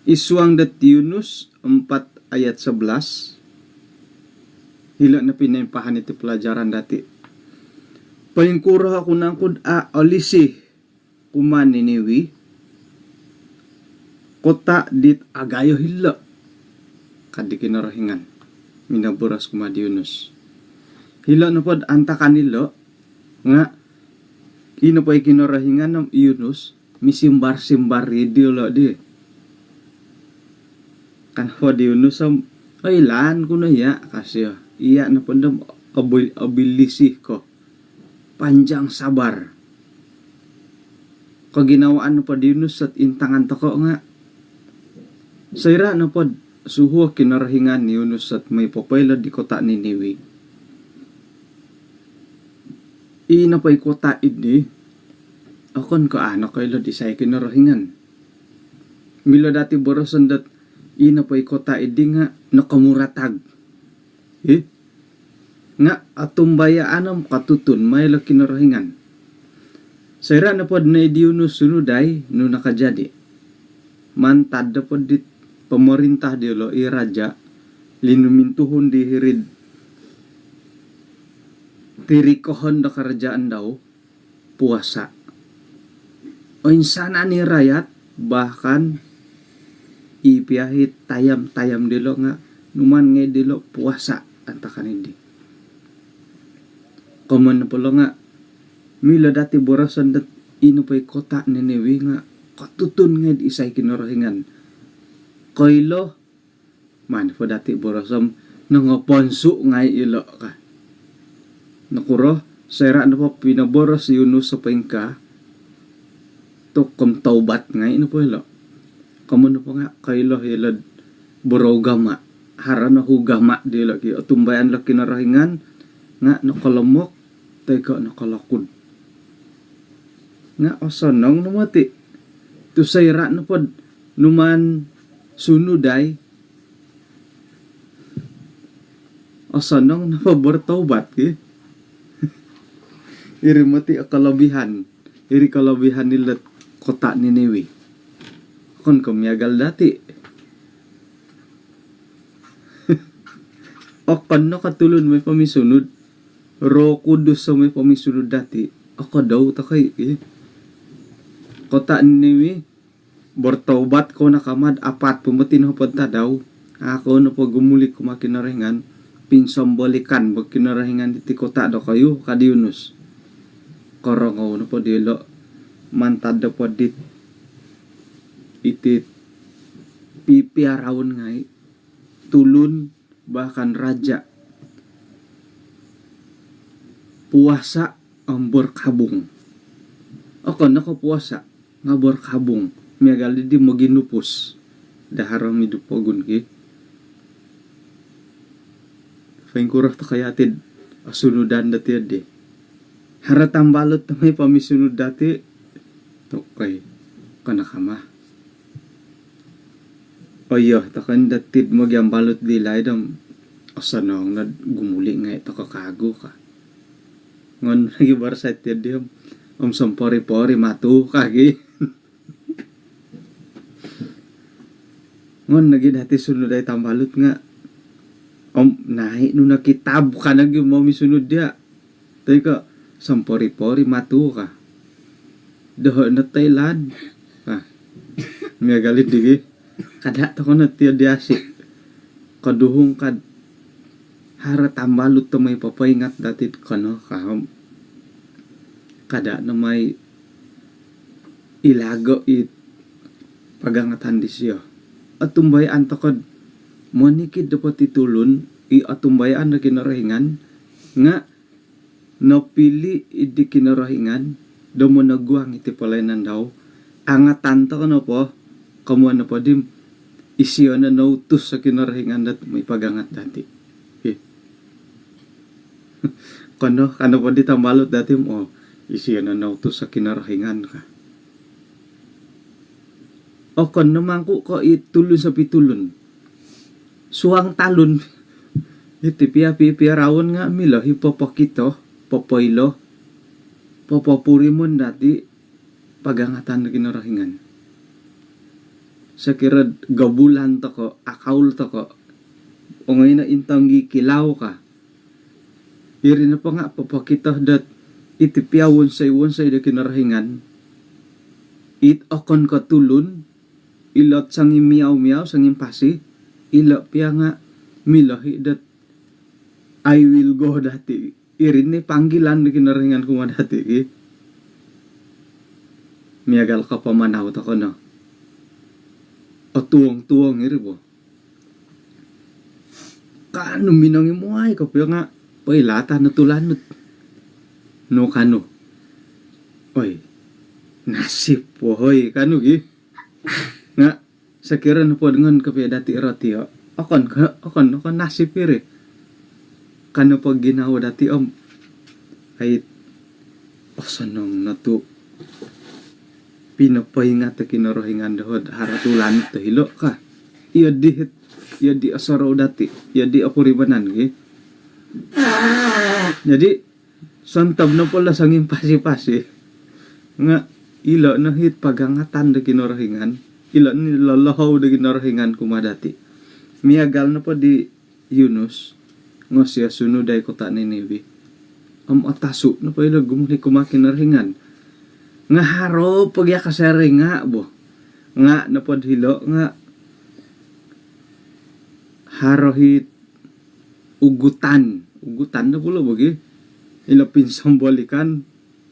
Iswang dat Yunus 4 ayat 11. Hila na pinampahan iti pelajaran dati. Paingkura ako nangkod olisi kuman Niniwi. Kota dit agayo hila. Kadi kinarahingan. Minaburas kumad Yunus. Hila na pod anta kanilo nga kino pa ikinarahingan ng Yunus misimbar-simbar idilo di. Kan ho di Yunus ay lan ko na ya kasi iya na pod abilisih ko. Panjang sabar. Kaginawaan na pod Yunus at intangan to ko nga. Sayra na pod suho kinarahingan ni Yunus at may papayla di kota ni Niniwi. Ina pa'y kota ini, akon ko ano kayo di say kinarahingan. Milo dati borosan dat ina pa'y kota ini nga nakamuratag. Nga atumbaya anam katutun may la kinarahingan. Sayra na pod na Yunus sunuday no nakajadi. Mantad na pod dit pemerintah di lo iraja linumintuhon di hirid tirikohon da kerajaan daw puasa. O insana ni rakyat bahkan ipiyahit tayam-tayam dilo nga numan ngay dilo puasa antakan hindi. Kaman na pala nga mila dati borasan dat ino pa'y kota Niniwi nga katutun ngay di isay kinarahingan. Koilo man po dati borasam nangaponso ngay ilo ka. Nakuro, sayra na po pinaboras Yunus sa paingka to kumtaubat ngay ino po ilo. Kamu na po nga kailo hilad borogama hara na hugama di lagi o tumbayan laki kinarahingan nga nakalamok teka nakalakod. Nga osanong numati to sayra na po numan sunuday asanang napabortaubat ki iri mati kalabihan nila kota Niniwi kon kumyagal dati o kano katulon may pamisunod ro kudos sa may pamisunod dati ako daw takay kota Niniwi bortaubat ko nakamad apat pumatin ho punta daw. Ako na po gumulik kumakinaringan pinsambolikan bag kinarahingan iti kota daw kayo kadi Yunus. Korongaw na po dilo mantad po dit iti pipiarawon ngay tulun bahkan raja puasa ang borkabong. Ako nako puasa nga borkabong. Miagal di mo ginupos daharang midupogun ki fain kurah to kayatid asunudan dati ade haratang balot na may pamisunod dati tokay kanakama oyo takan datid mo gyang balot dilay dam asanong na gumuli nga ito kakago ka ngon nagibar sa itid sampori-pori matu kagi ngon naging dati sunod ay tambalot nga nahi nung nakitab ka nag yung mamisunod dia tayo ka sampori-pori matu ka doho na Thailand may galit digi kada to ko na tiyo diasik kaduhong kad hara tambalot to may papaingat dati kano kaham kada na may ilago pagangatan di siya atumbayan takod monikid dapat itulon atumbayan na kinarahingan nga napili idi kinarahingan do mo nagwang iti palainan daw angatan to no po kamu na po dim isiyo na nautus sa kinarahingan dat may pagangat dati kano po di tambalot dati mo isiyo na nautus sa kinarahingan ka. O kon naman ko itulon sa pitulon. Suwang talon. Iti piya-piya-rawon nga milo. Hipopokito. Popoylo. Popopuri mo dati. Pagangatan na kinarahingan. sakira gabulan to ko akaul to ko o ngayon na intang gikilaw ka iri na pa nga papakita dat itipiawon say da kinarahingan it okon ka tulun ilot sangi miyaw sangi pasi ilot piya nga milahi dat I will go dati irin ni panggilan da kinarahingan kuma dati miyagal ka pamanaw to ko no o tuwang iri po kaano minangi mo ay kapya nga pailata na tulanot no kano oy nasip po hoy kano gi nga sakira na po dengan kapya dati rati akon nasip iri kano pag ginawa dati ay sanong natu pinapay nga ta kinarahingan dahod haratulan ta hilo ka iya di asaraw dati iya di ako ribanan jadi santab na pala sanging pasi-pasi nga ilo na hit pagangatan da kinarahingan ilo nilalahaw da kinarahingan kumadati miyagal na po di Yunus nga siya sunuday kota ni Nibi ataso na po ilo gumuli kumakinarahingan nga haro pagya kasari nga bo nga napod hilo nga harohit ugutan na pula bagi ilo pinsambolikan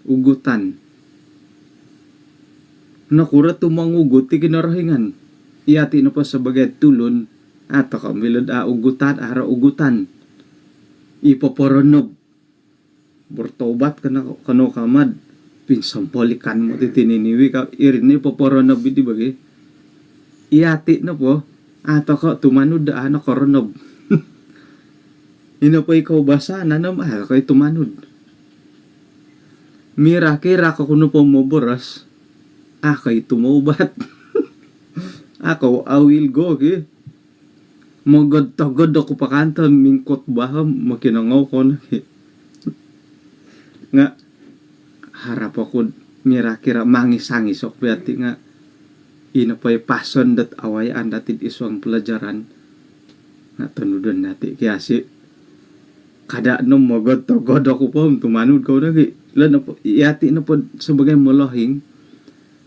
ugutan nakura tumang ugut ti kinarahingan iyati na pa sebagai tulun ato kamilod ugutan haro ugutan ipoporonob bertobat kano kamad pinsampolikan mo titininiwi ka irin ni poporonob di bagi iyati na po ato ko tumanud da ano koronob ino po ikaw basa na mahal kay tumanud mira kira ko kuno po mo boras akay tumubat ako I will go magod tagod ako pakanta mingkot ba makinangaw ko na nga harap ako mira-kira mangis-angis ok pati nga ino pa pason dat awayaan datin iswang pelajaran nga tunudon dati kaya si kada no magod tagod ako po tumanud ko na lalo po iyati na po sebagai molohing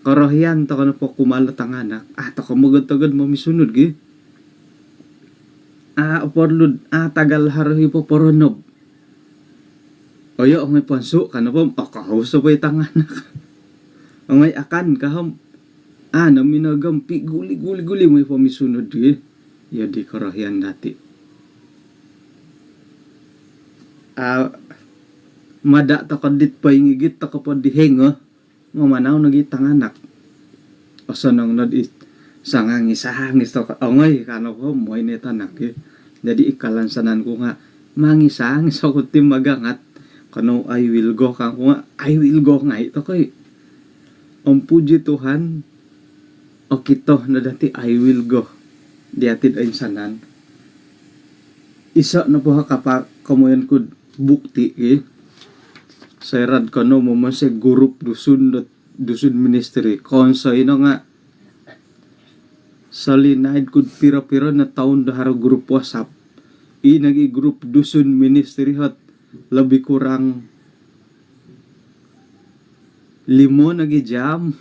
karohian to ka na po kumalat ang anak to ka magod tagod mamisunod porlud tagal harohi po poronob oyo ang may panso ka na po kahuso pa itang anak ang may akan kaham naminagampi guli may pamisunod iya di karahian dati mada takadit pa ingigit takapad dihengo mamanaw nagitang anak osanang sangangis to angay kano ko moy neta anak jadi ikalansanan ko nga mangisangis ako tim magangat kano I will go kang ko nga I will go nga ito kay ang puji Tuhan o kito na dati I will go diatid ay sanan isa na po kapag kamuyan ko bukti sayrad ko no mo sa group dusun ministry konsay na nga sa linaid ko pira-pira na taon dahara group WhatsApp nagi group dusun ministry hat labi kurang 5 nagi jam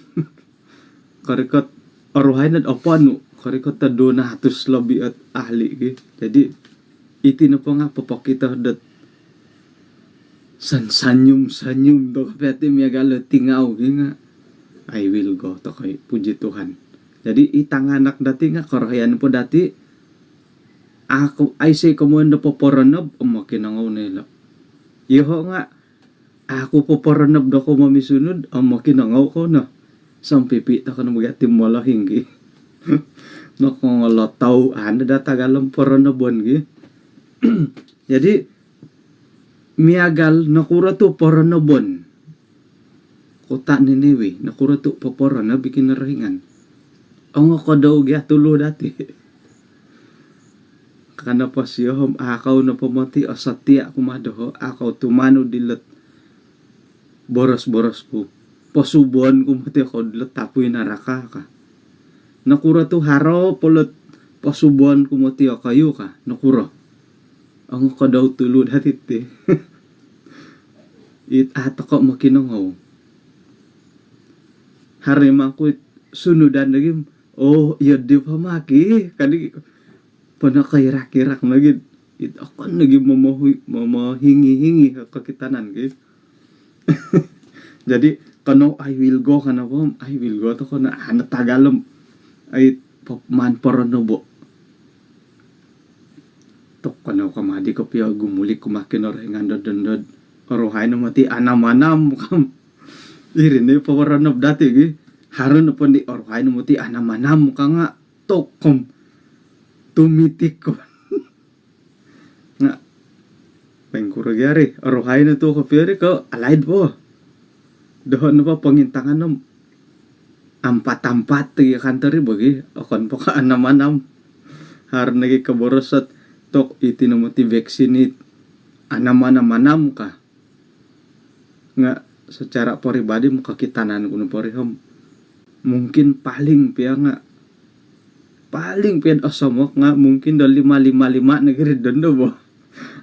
karikot aruhay na apano karikot ta do na hatos labi at ahli jadi iti na pa nga papakita dat sanyum to kapati miyagalo tingaw nga I will go to kay puji Tuhan jadi itang anak dati nga karahayan po dati ako ay say kumundo po poronob makinangaw nila iho nga ako po poronob do ko mamisunod makinangaw ko na sampipita ka na magatim wala hingi nakangolataw datagalang poronobon jadi miagal nakura to poronobon kota ni Niwi nakura to poporono bikin narahingan ang ako daw tulo dati kana pa siyom akaw na pamati o satya kumadoho akaw tumano dilat boros ko pasubon kumati ako dilat tapoy naraka ka nakura tu haro polot pasubuan kumotio kayu ka nakura ang ko daw tulud hatit te it atako makinongaw hari mangkut sunudan lagi oh iya di pamaki kadi panakairak-irak lagi it akan lagi mamahingi-hingi kakitanan gitu. Jadi kano I will go kana po I will go to kana Tagalog ay man paranobo tok kano kamadi ko piyo gumulik kumakin orengan dodondod orohay no mati anam-anam kam irin pa paranob dati gi haron po di orohay no mati anam-anam ka nga tokom tumitik ko nga pengkuragari orohay no to ko piyo ko alaid po doon na pa pangintangan ng ampat-ampat tiga kantari bagi akan pa ka anam-anam har nagi kaborosat tok iti na moti vaksinit anam-anam ka nga secara pribadi makakitanan kuno porihom mungkin paling pia nga paling pian osomok nga mungkin do 555 negeri dondo bo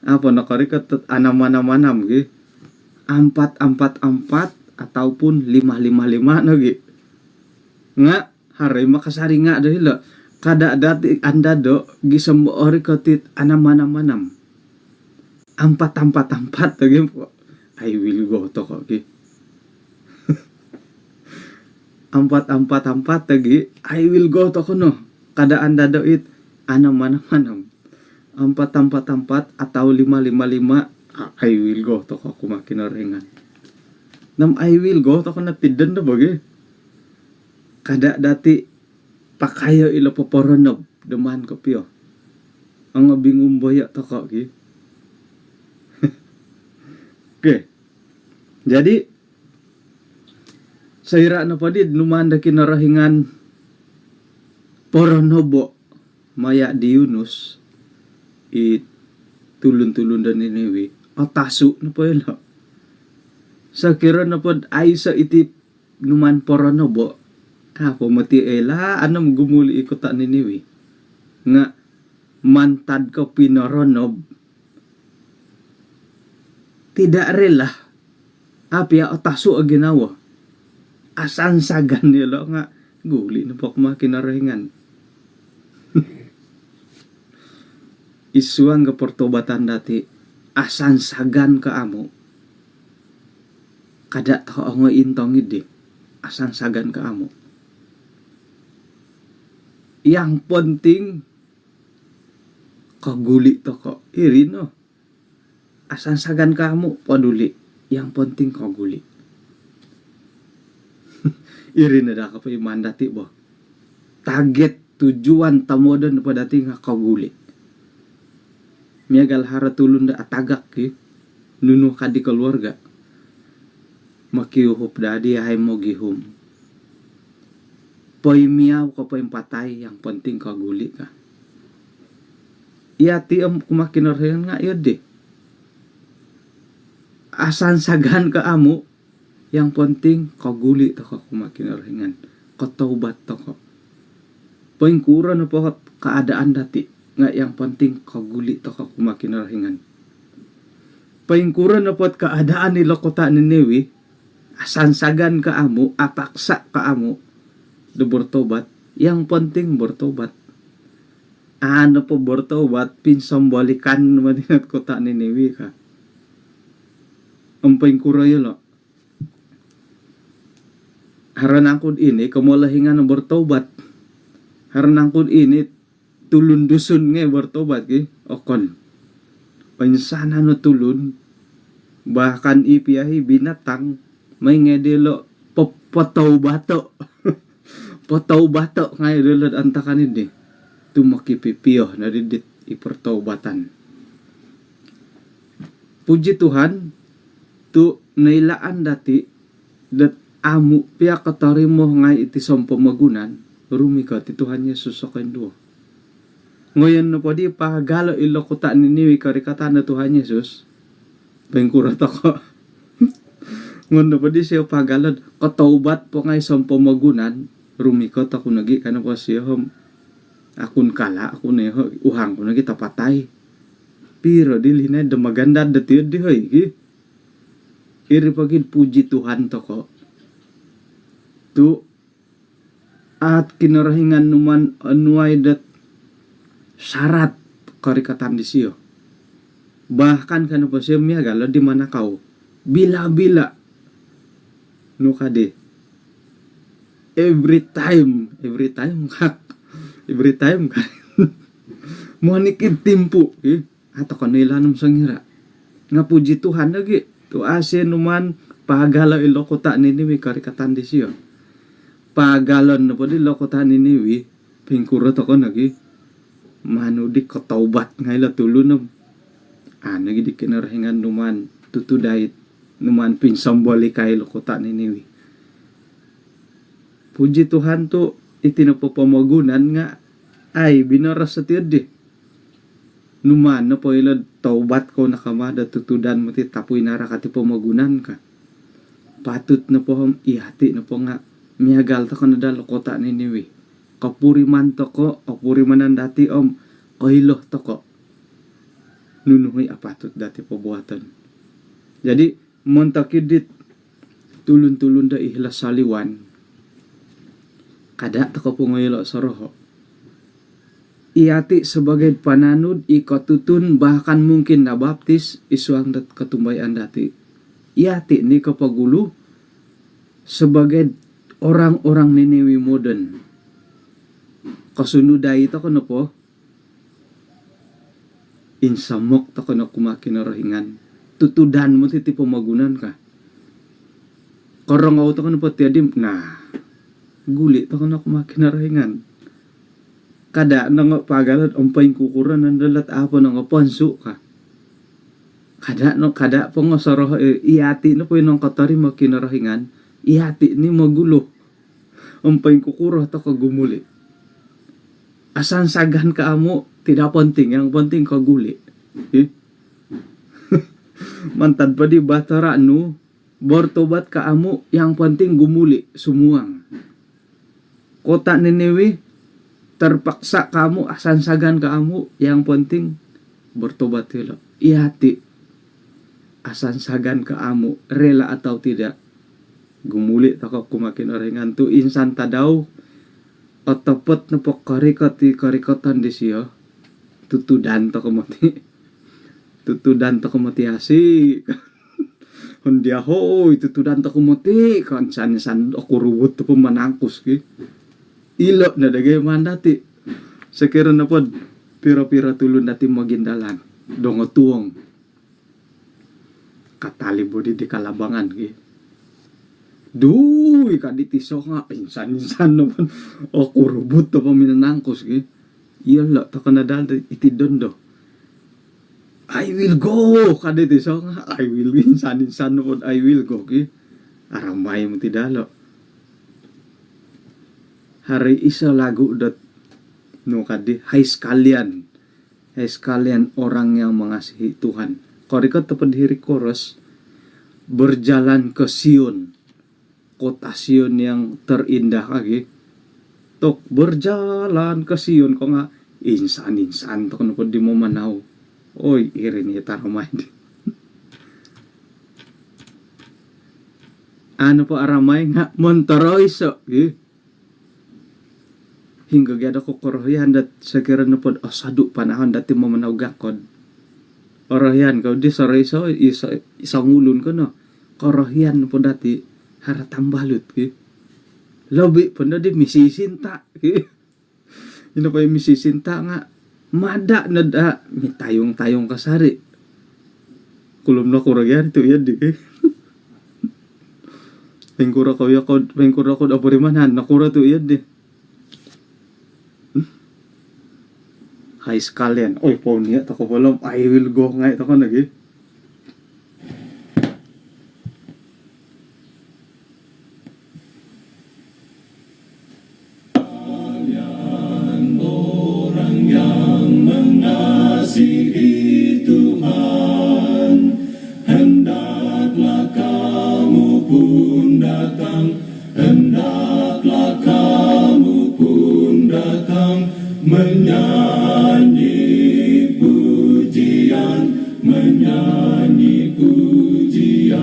apa nakari ka anam-anam gi 444 ataupun 555 lagi nga hari makasari nga dahil kada dati anda do gisam ori kotit anam-anam 444 lagi I will go to ko gi 444 lagi I will go to kono kada anda do it anam-anam 444 atau 555 I will go to ko kumakin orengan nam I will go to kana tidden na bagi kada dati pakayo ilo poporonob deman ko piyo ang bingum boya to ko gi okay. Jadi saira na pa di numanda kinarahingan poronobo maya di Yunus it tulun-tulun dan Ninewi atasu na pa yun sa kira na pod ay sa itip numan poronobo pumati ela anam gumuli ikutan Ninewi nga mantad ko pinoronob tidak rela apia otasu a ginawa asan sagan nila nga guli na po kumakinarahingan isuang ka portobatan dati asan sagan ka amo kada tao nga intong idi asan sagan ka amo yang penting kaguli to ko iri no asan sagan ka amo paduli yang penting kaguli iri na da ka pa mandati bo target tujuan tamodan pa dati nga kaguli miagal hara tulun da atagak ki nuno kadi keluarga makiuhup dadi ay mo gihum poy miyaw ko poy patay yang penting kaguli ka iya ti kumakinarhen nga yode asan sagan ka amo yang penting kaguli to ka kumakinarhengan kataubat to ko poy kura na po kaadaan dati nga yang penting kaguli to ka kumakinarhengan poy kura na po kaadaan ni lokota ni Ninewi asan sagan ka amo apaksa ka amo do bertobat yang penting bertobat ano po bertobat pinsambalikan madinat kota ni Ninewi ka ampay kurayo lo haran angkod ini kamulahingan ng bertobat haran angkod ini tulun dusun nga bertobat ki okon pansana no tulun bahkan ipiyahi binatang may ngedelo potau bato potau bato ngay dulad antakan ini tumakipipiyo na didit ipertaubatan puji Tuhan tu nailaan dati dat amu pia katarimo ngay iti pamagunan rumi ka ti Tuhan Yesus sa kendo ngayon no pwede pagalo ilokota ni Ninewi karikatan na Tuhan Yesus bengkurat ako ngono pa di siya pagalad kataubat po ngay sa pamagunan rumiko ta kun lagi kana po siya akun kala akun uhang kun lagi tapatay piro dilina de maganda detiud di hoy iri pagid puji Tuhan to ko tu at kinarahingan numan anuay dat syarat karikatan di siyo bahkan kana po siya miyagalo di mana kau bila-bila no kade every time kan mo nikid timpu atau kanilanum sangira nga puji Tuhan lagi tu asin numan pagala ilokota nini wi karikatan di siyo pagalon na po di lokota nini wi pingkuro to ko lagi manudi ketaubat ngaila tulunum nagi di kinarahingan numan tutudait numan pinsambali kay lokota nini wi puji Tuhan tu itinapapamagunan nga ay binaras sa tiyad di numan na po ilad taubat ko nakamada tutudan mo ti tapoy narakati pamagunan ka patut na po ihati na po nga miyagal ta ko na dalo kota niniwi kapuri man to ko kapuri manan dati kahilo to ko nunuhoy apatut dati po buhatan jadi montakidit tulun-tulun da ihlas saliwan kada to ko po ngaylo sa roho iati sebagai pananud ikotutun bahkan mungkin nabaptis isuang dat ketumbayan dati iati ni kapagulu sebagai orang-orang Niniwi modern kasunudai ito kono po insamok to kono kumakinarahingan tutudan mo titi pamagunan ka korong to kono po tiadim guli to kono kumakinarahingan kada nang pagalat umpay kukuran nandalat apo nang ponso ka kada po nga soroh iati no po yung katari makinarahingan iati ni magulo umpay kukuro to kagumuli asan sagan ka amo tidak penting yang penting kaguli mantad pa di batara no bortobat ka amo yang penting gumuli sumuang kota Niniwi terpaksa kamu asan sagan kamu yang penting bertobat hilo ihati asan sagan kamu rela atau tidak gumuli takok kumakin orengan tu insan tadaw otopot na po karikotan di siyo tutudan to kumati hasi hundia hoy tutudan to kumati kan san aku rubut to pumanangkus ki ilo na dagay mandati sekira na pod pira-pira tulun dati magindalan dongo tuong katali bodi di kalabangan ki duy kaditiso nga insan naman o kurubot to paminanangkos ki ilo to kanadal iti dondo I will go kaditiso nga I will insan naman I will go ki aramay mo tidalo hari isa lagu dot no kadi hai sekalian orang yang mengasihi Tuhan korikot tepat diri koros berjalan ke Sion kota Sion yang terindah lagi tok berjalan ke Sion kok nga insan tok no di mo manaw oy irin ita ramay ano po aramay nga Monteroiso hingga gada ko korohyan dat sekira na pod sadu panahon dati mo manaw gakod korohyan kau di Soraiso isang ulun ko no korohyan po dati haratang balut ki lobi po na di misisinta ki yun pa yung misisinta nga mada na da may tayong kasari kulom na korohyan ito yan di ki pengkura ko aburimanan nakura to yan di hai sekalian oy po niya tako walang I will go nga ito ko lagi orang yang mengasihi Tuhan hendaklah kamu pun datang hendaklah kamu menyanyi pujian, menyanyi pujian.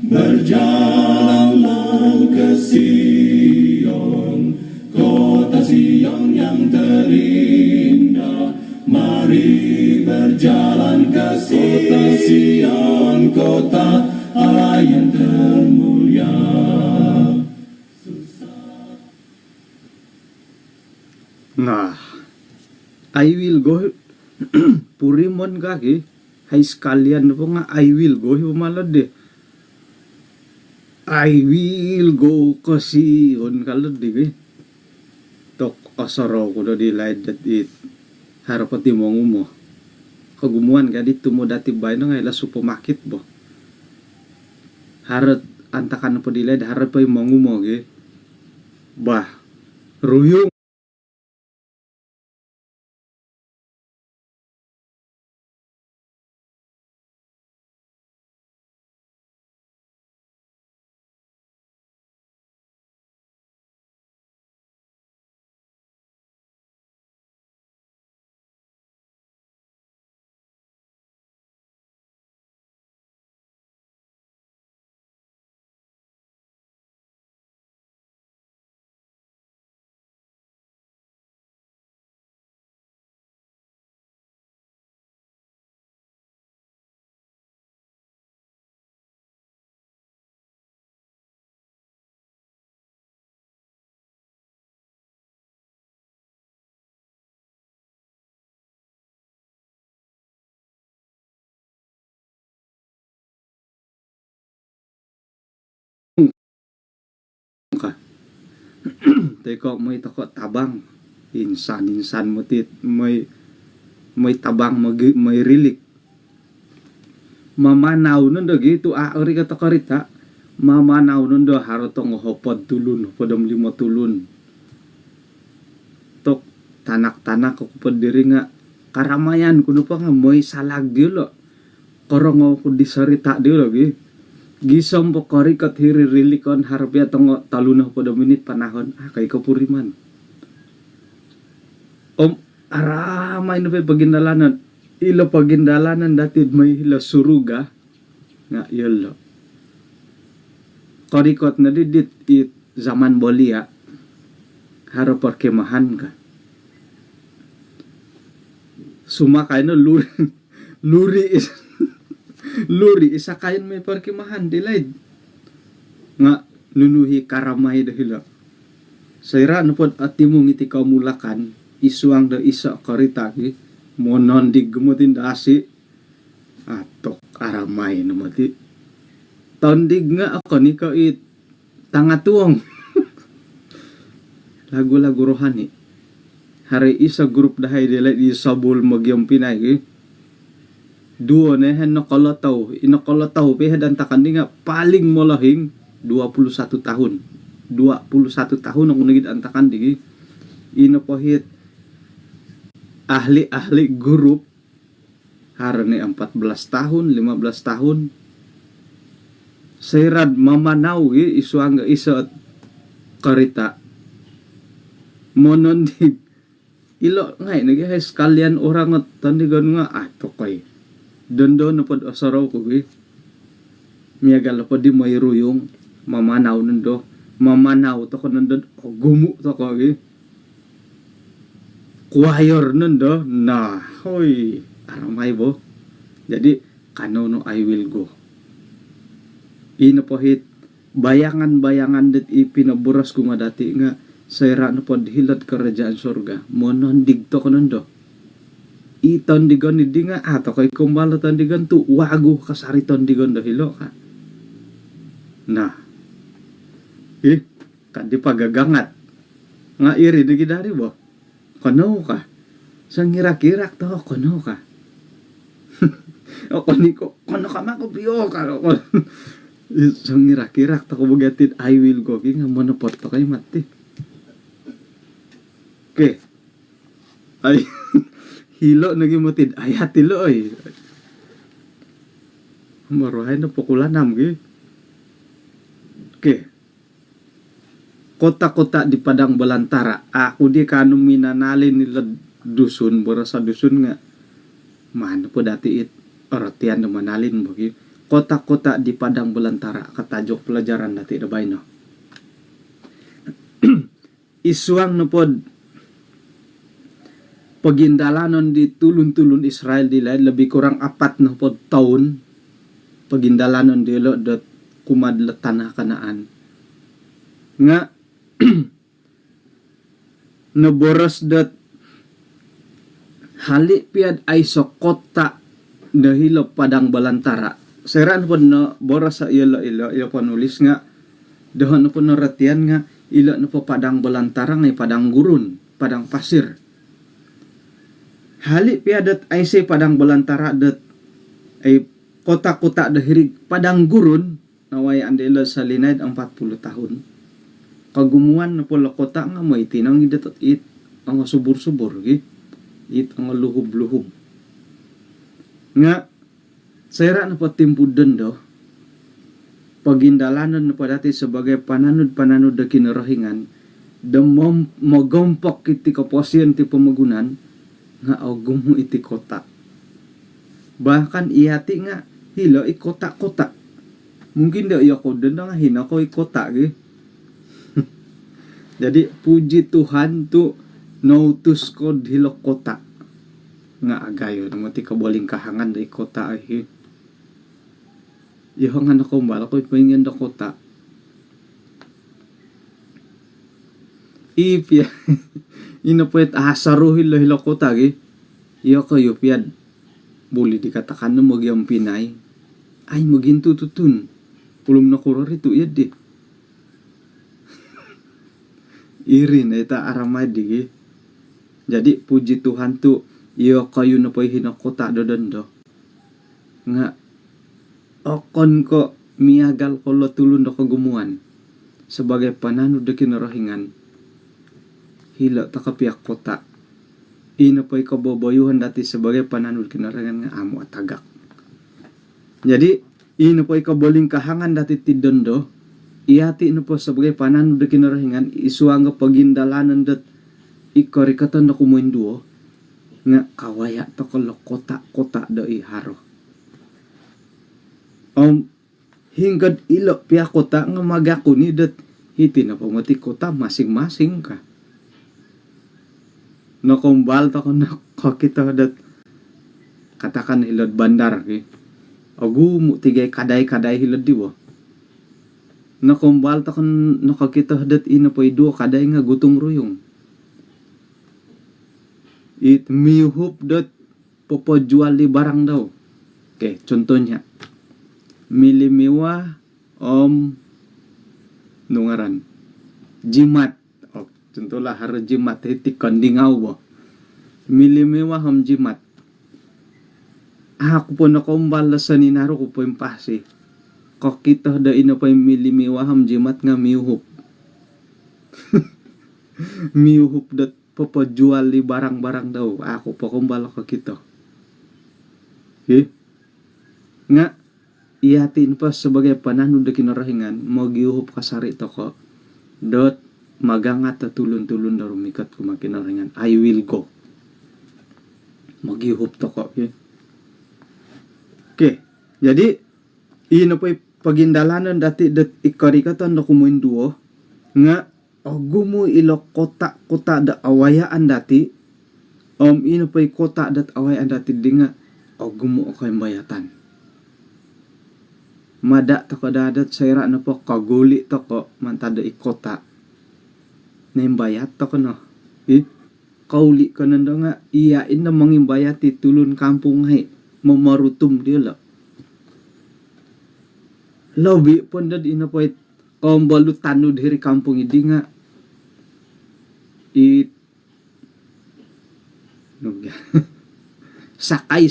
Berjalanlah ke Sion, kota Sion yang terindah. Mari berjalan ke kota Sion, kota Allah yang termulia. Nah, I will go purimon kaki. Hai sekalian po nga I will go humalad deh. I will go ke Sion kalad deh. Tok osoro ko do di laidat it harapati mo ngumo. Kagumuan ka dito mo dati bay na nga ila supermarket bo. Harap antakan po di laid harap pa yung mangumo ge. Bah, ruyong. Ka. Teko may toko tabang. Insan mo tit may tabang may rilik. Mamanaw nun do gitu aari ka takarita. Mamanaw nun do harotong hopod tulun podom limo tulun. Tok tanak-tanak ko pod diri nga karamayan kuno pa nga may salag dilo. Korong ko disarita dilo gi. Gisom po kori kat hiririlikon harapya tongo talunah po minit panahon kay kapuriman. Aramay na pa pagindalanan. Ilo pagindalanan dati may hila suruga nga yolo. Korikot na didit it zaman bolia harap perkemahan ka. Sumakay no luri isa kain may perkemahan dilaid nga nunuhi karamay dahil sayra no pod atimong iti kamulakan isuang da isa karitagi monondig gumutin dasi atok karamay no mati tondig nga ako ni ka it tangatuong lagu-lagu rohani hari isa grup dahay dilaid isa bul magyong pinay duo na hen nakalataw pe hadan takandi nga paling molahing 21 tahun 21 tahun ang unigid antakan di ino po hit ahli grup harane 14 tahun 15 tahun sayrad mamanaw isuang isa karita monondig ilo ngay nagay sekalian orang at tandigan nga tokay dondo na pod osaraw ko miyagal po di may ruyong mamanaw nundo mamanaw to ko nundo gumu to ko choir nundo na hoy aramay bo jadi kanono I will go ino po hit bayangan dit ipinaburas ko nga dati nga sayra na pod hilot kerajaan surga monondig to ko nundo itondigon di nga ato kay kumbalo tondigon tu wago kasari tondigon dahilo ka nah kadi pagagangat nga iri digidari bo kono ka sang ngirak-irak to kono ka o koniko kono ka makopiyo ka sang ngirak-irak to ko bugatit I will go nga monopot to kay mati okay ay hilo nagimutid ay hatilo ay maruhay na pukulanam gi okay kota-kota di padang belantara. Aku di kanu minanalin nila dusun, borasa dusun nga. Mana po dati artian na manalin mo. Kota-kota di padang belantara. Katajok pelajaran dati na no. Isuang na po pagindalanon di tulun-tulun Israel di lain lebih kurang 4 na po taon pagindalanon di lo dot kumadlat tanah Kanaan nga naboros dot hali piad ay so kota dahil padang belantara seran po no boros sa ilo panulis nga doon po naratian nga ilo na po padang belantara ngay padang gurun padang pasir hali piadat ay say padang belantara dat ay kota-kota dahil padang gurun naway andela sa linaid ang 40 tahun kagumuan na pala kota nga may tinang idat at it ang subur-subur it ang luhub-luhub nga sayra na pa timpudan do pagindalanan na pa dati sebagai pananud-pananud da kinarahingan da magompok iti kaposyan ti pamagunan nga agumo iti kota bahkan iyati nga hilo ikota-kota mungkin daw iya ko doon nga hinako ikota jadi puji Tuhan tu nautus ko hilo kota nga agayo nang ti kaboling kahangan da ikota ay iyo nga nako mbala ko ipingin da kota ipya inapuet asaruhin lo hilo kota iyo kayo piad boleh dikatakan na magyang Pinay ay maginto tutun pulum na kuror itu iya di irin eta aramay di jadi puji Tuhan tu iyo kayo na po'y hinakota dodondo nga okon ko miagal ko lo tulun do kagumuan sebagai pananud da kinarahingan hila takapiak kota ina po'y kaboboyuhan dati sebagai pananud kinarahingan nga amo at tagak jadi ina po'y kaboling kahangan dati tidondo iati ina po sebagai pananud da kinarahingan isuang nga pagindalanan dat ikarikatan na kumuinduo nga kawaya to kalo kota-kota da iharo hinggad ilo pia kota nga magakuni dat hiti na pamati kota masing-masing ka nakumbal to ko na kakita dat katakan hilod bandar agu mo tigay kaday hilod diwo nakumbal to ko nakakita dat ina po ido kaday nga gutong ruyong it miuhup dat popojual di barang daw contohnya milimiwa nungaran jimat contohlah harus jimat hiti kandingaw bo milimiwa jimat aku po nakumbal sa ninaro ko po yung pasi kok kita da ina pa yung milimiwa jimat nga miuhup miuhup dat papajual di barang-barang daw ako po kumbal ko kita nga iyatin pa sebagai pananud da kinarahingan magiuhup kasari to ko dot magangat ta tulun-tulun da rumikat ko makinaringan I will go magiuhup to ko jadi ino pa pagindalanan dati dat ikarikatan da kumuinduo nga gumo ilo kota da awayaan dati ino pa kota dat awayaan dati di nga gumo kay bayatan mada to ko dadat sayra na po kaguli to ko mantada ikota nembayat to ko no kauli ko nando nga iyain na mangimbayat ti tulun kampung hay mamarutum dila lobi pon dad ina po balu tanud hiri kampung idi nga sakay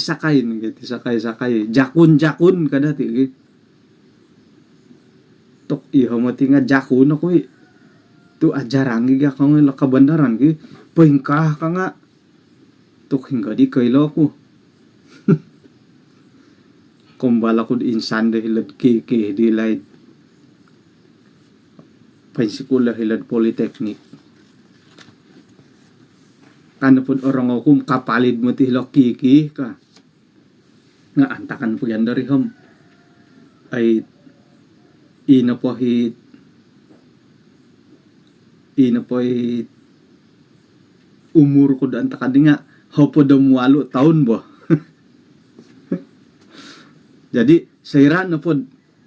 jakun kadati tok iho mati nga jakun ako tu ajarang giga ka nga lakabandaran pahingkah ka nga tok hingga di kailo ko kumbala ko di insan dahil keke di laid Pensikula hilad politeknik. Kana pud orang ako kapalid mo ti hilok kiki ka. Nga antakan po yan dari hom. Ay ina po umur ko daan takadi nga hopo damualo taon bo. Jadi sayra na po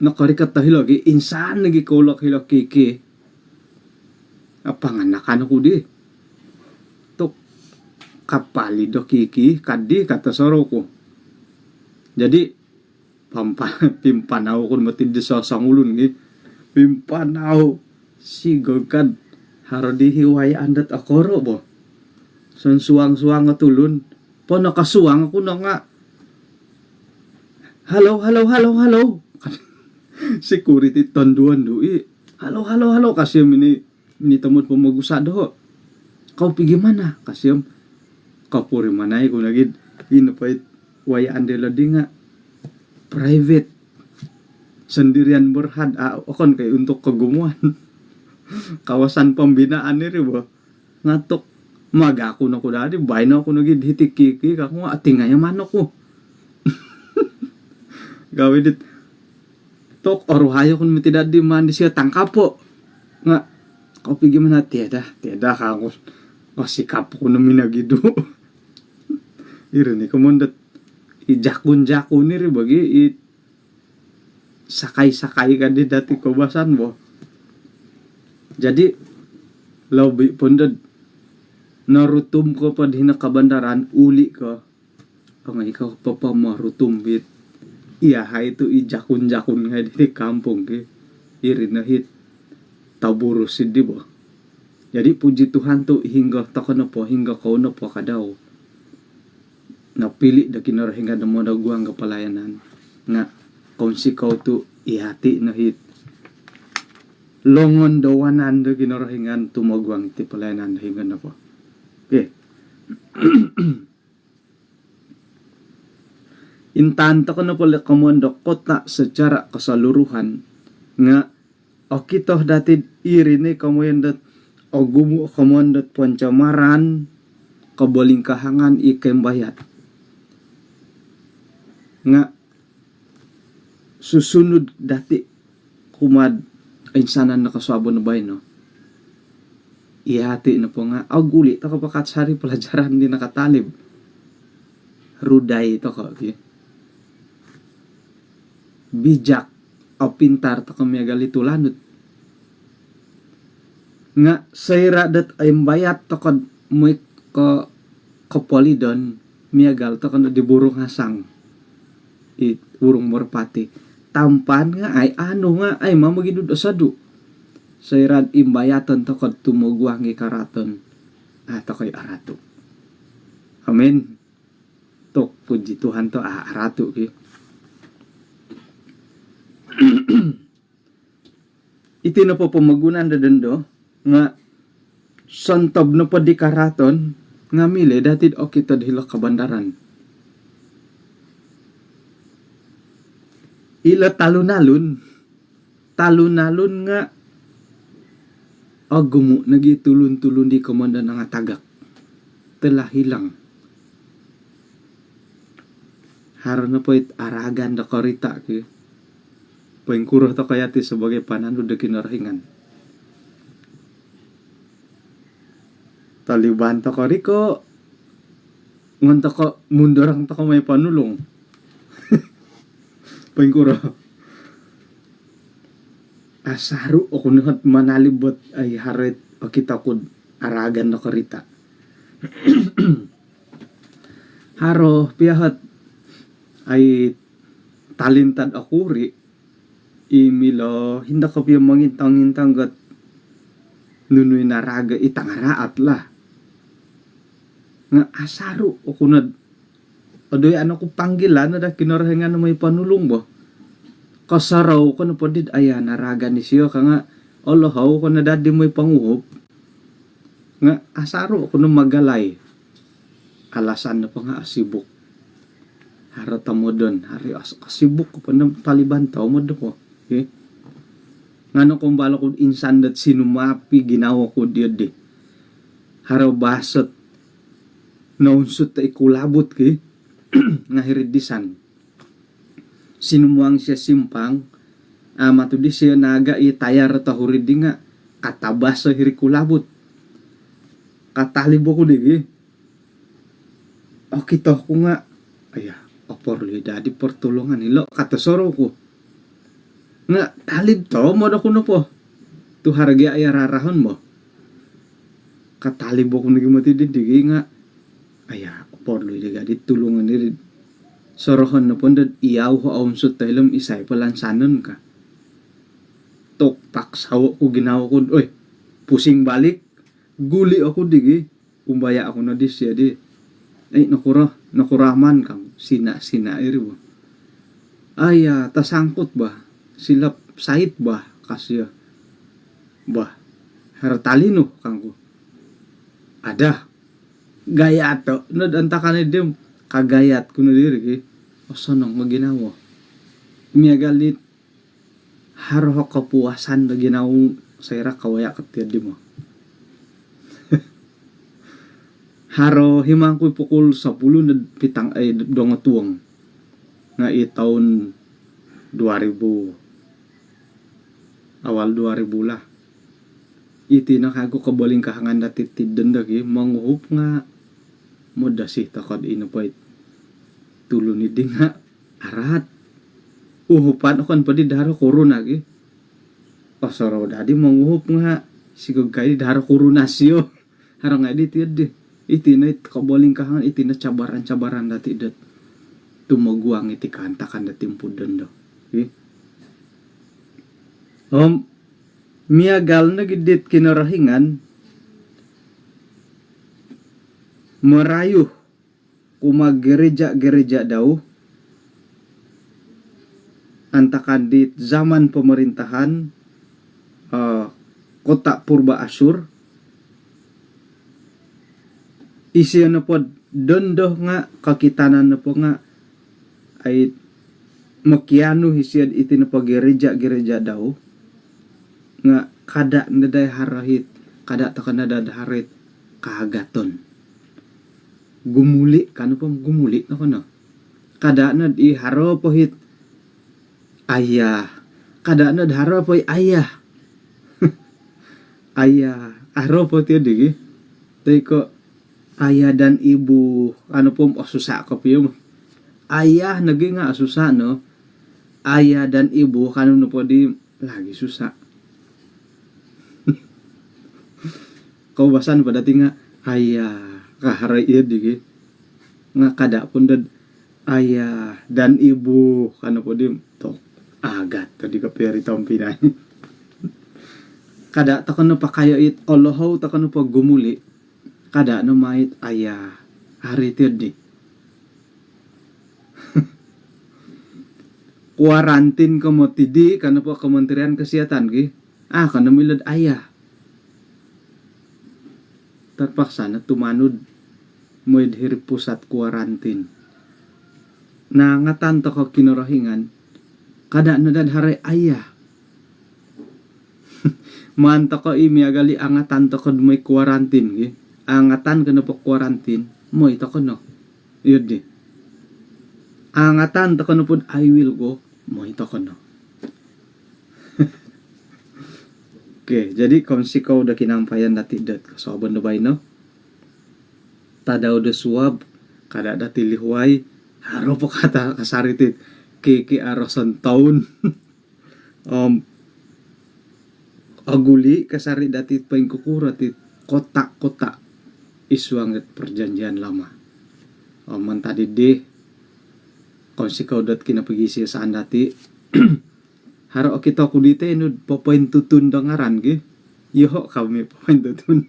nakarikat ta hilok insan lagi kulok hilok kiki. Apanganakan ako di. Tok kapali do kiki kadi kata soro ko. Jadi pimpanaw ko matindi sa sangulun gi. Pimpanaw sigol kad harodi hiway andat akoro bo. San suwang-suwang nga tulun. Po nakasuwang ako na nga. Hello. Security tonduan do Hello. Kasi minitamot po magusado ho. Kau pigi mana? Kasi kapuri manay ko nagid. Inapait wayaan dela di nga. Private. Sendirian berhad. Okon kay untuk kagumuan. Kawasan pembinaan ni ba? Ngatok. Maga ako na ko dati. Bay na ako nagid hitik-kiki. Kako nga atingay man ako. Gawin dit. Tok oruhayo kung mitidad di man di siya tangkap po. Nga. Kau pigi man tiada ka ako. Sikap ko na minagido. Irin kumundat ijakun-jakun ni rin bagi sakay-sakay ka di dati kubasan mo. Jadi labi pundad narutum ko pa di nakabandaran uli ko. Ang ikaw pa marutum bit. Iya itu ijakun-jakun nga di kampung ke. Irin na hit taburus di bo. Jadi puji Tuhan tu hingga hingga kau na po kadaw. Napili da kinarahingan na mo na guang kapalayanan. Nga kung si kau tu ihati na hit. Longon dawanan da kinarahingan tumagwang iti palayanan na hingan na po. Okay. Intanta ko na pala kamundo kota secara keseluruhan nga okitoh dati irine kamuyendat o gumu kamuyendat pancamaran kabalingkahangan ikembayat nga susunod dati kumad insanan nakaswabo na bay no ihati na po nga guli ta kapakat sari pelajaran di nakatalib ruday to ka okay? Bijak o pintar ta kami galitulanot nga sayra dat ay bayat to kad muy ko kapolidon miagal to kan di burung hasang burung merpati tampan nga ay nga ay mamagidud osadu sayrad imbayatan to kad tumugwangi karaton to kay arato amen tok puji Tuhan to arato ki iti na po pamagunan da dendo nga santob na po di karaton nga mili datid o kita dihilak kabandaran ila talunalun nga gumu nagitulun-tulun di komanda nga tagak telah hilang haro na po aragan da korita ki pengkurah to kayati sebagai panandu da kinarahingan Taliban to ko riko ngonto ko mundorang to ko may panulong pengkuro asaru o kunuhat manalibot ay haret o kita kud aragan na karita haro piyahat ay talintad akuri imilo hinda ko piya mangintang-intang gat nunoy naraga itangaraat lah nga asaru o kunad adoy ano ko panggilan na da kinarahingan na may panulong bo kasaraw ko na po did aya naraga ni siya ka nga olohaw ko na dadi may panguhop nga asaru ko na magalay alasan na pa nga asibok harata mo doon hari asibok ko pa ng Taliban tao mo doon ko okay? ngano kumbalo ko insan dat sinumapi ginawa ko dia de haro basot naunsut ta ikulabot ki nga hiridisan sinumuang siya simpang matudi siya naga itayar ta huridi nga katabas sa hirikulabot katalibo ko digi kita ko nga opor li dadi pertolongan ilo katasoro ko nga talib to mo da kuno po tu harga ay rarahon mo katalibo ko nagi mati digi nga opor li dadi tulungan ni sorohon na po dad iyaw ho aunsot tailom isay palansanon ka tok paksaw ko ginawa ko pusing balik guli ako digi umbaya ako na di siya di nakuraman kang sina iri ba tasangkot ba silap sait ba kasya ba hartalino kang ko ada gaya to nadantakan dem kagayat kuno diri sonong maginawa miagalit haro kapuasan na ginawang sayra kawaya katiyad di mo haro himang ko'y pukul 10 na pitang ay dongatuang nga taon 2000 awal 2000 lah iti na kago kabaling kahangan dati tidendagi manguhup nga moda si takad inapay tulo ni di nga arat uhupan akan pa di daro kurunagi pasaraw dadi manguhup nga sigog kay daro kurunasyo harang nga di tiyad di iti na kabaling kahangan iti na cabaran dati dat tumaguang iti kantakan dati impudon do miagal na gidit kinarahingan marayo kumaggereja daw antakan di zaman pemerintahan kota Purba Asyur isi na po dondoh nga kakitanan na po nga ay makiano hisiad iti na po gereja daw nga kada naday harahit kada ta kanadadaharit kahagaton gumuli kano po gumuli na kono kada na iharo po hit kada na haro po ayah aro po tiyo digi tay ko ayah dan ibu ano po asusa ko piyo ayah naging nga asusa no ayah dan ibu kano no po di lagi susa kaubasan pada tinga ayah kaharay iya digi nga kada pun dad ayah dan ibu kano po di tok agat tadi kapiri tampinay kada takano pa kayo it olohaw takano pa gumuli kada no mait ayah hari tadi kuarantin ka mo tidi kano po Kementerian Kesehatan ki kano milad ayah terpaksa na tumanod mo idhir pusat kuarantin na ngatan to ko kinurahingan kada na dadharay ayah manta ko imiagali angatan to ko may kuarantin gi angatan kano po kuarantin mo ito ko no yun di angatan to ko no po I will go mo ito ko no okay, jadi kung sikaw da kinampayan dati dat kasaban na bay no tadaw da suwab kada dati lihuay haro po kata kasaritit kiki arasan taon aguli kasari dati paing kukurat it kotak iswanget perjanjian lama man tadi deh kung sikaw dat kinapagisi saan dati haro kita kudite no papain tutun dangaran ge yo kami papain tutun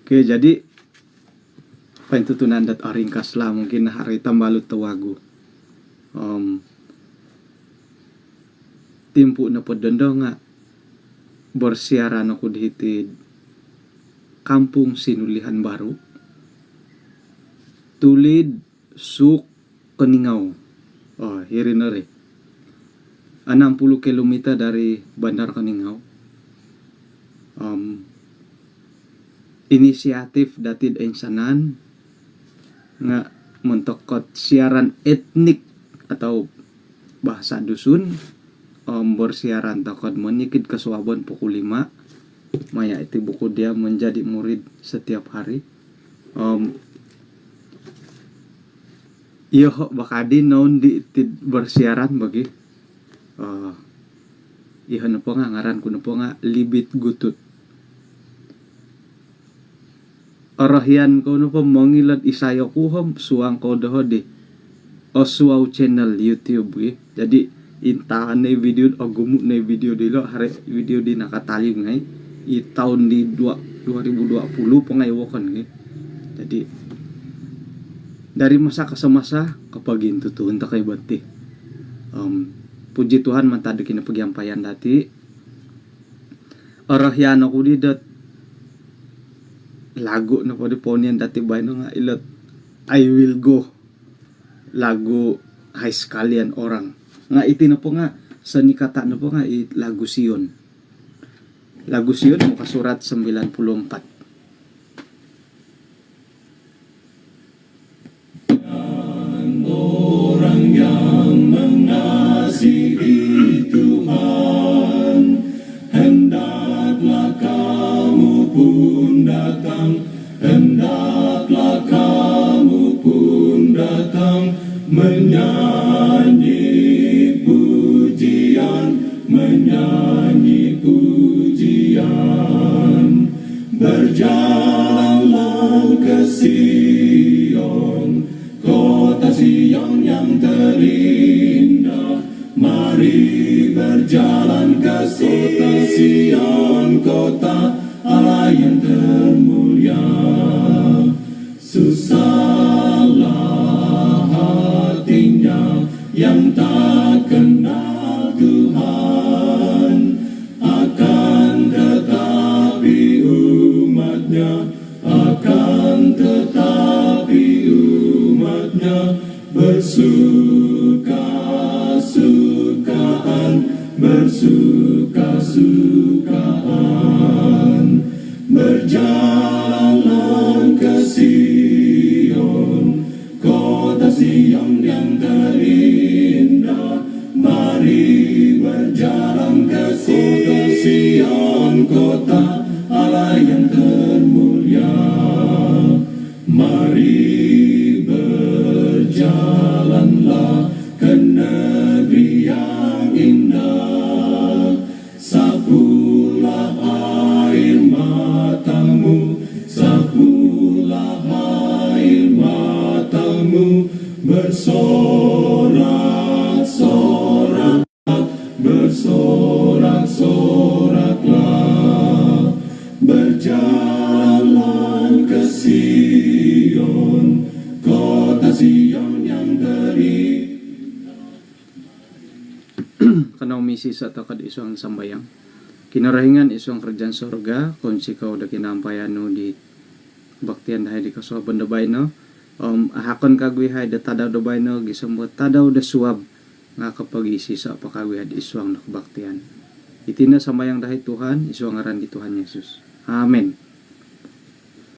oke jadi papain tutunan dat aringkas lah mungkin hari tambalut tawago timpu na podondo nga bersiaran ako dihiti Kampung Sinulihan Baru tulid suk keningaw hirin na rin 60 kilometer dari Bandar Kaningau. Inisiatif datid insanan nga mentokot siaran etnik atau bahasa dusun bersiaran takot menyikid ke Suabon pukul 5. Maya itu buku dia menjadi murid setiap hari. Iyo bakadi naon di bersiaran bagi iya nopo nga ngaran kuno po nga Libit Gutut. Orahyan ko no po mangilad isayo kuhom suang ko doho di Oswaw channel YouTube jadi intahan na video o gumuk na video dilo hari video di nakatalim ngay i tahun di 2020 pangaywakan ngay. Jadi dari masa ke semasa kapag intutuhon ta kay bati. Puji Tuhan mantado kinapagiampayan dati. Orahyan ako di dat lagu na po di ponian dati bay no nga ilot I will go lagu high sekalian orang nga iti na po nga sa nikata na po nga lagu Sion mo kasurat 94. Orang yang mengasihi Tuhan, hendaklah kamu pun datang, hendaklah kamu pun datang, menyanyi pujian, menyanyi pujian. Berjalanlah ke Sion, kota Sion yang terindah. Mari berjalan ke Sion, kota Allah yang termulia. Susahlah hatinya yang tak kenal Tuhan, akan tetapi umatnya, akan tetapi umatnya bersuka-sukaan, bersuka-sukaan. Berjalanlah ke Sion, kota Sion yang terindah. Mari berjalan ke Sion, kota Allah yang termulia. Mari berjalanlah ke negeri yang indah. Sapulah air matamu, sapulah air matamu, bersorak-sorak, bersorak-soraklah. Berjalan ke Sion, kota Sion yang terindah. Kanaw misi sa takad isang sambayang kinarahingan isang kerjaan sorga kung sikaw da kinampayano di baktian dahay di kaswa bandabay no ahakon kagwihay da tadaw da bay no gisambot tadaw da suwab nga kapag isi sa pakagwihay di iswang nakabaktian itina sambayang dahay Tuhan iswang ngaran di Tuhan Yesus. Amen.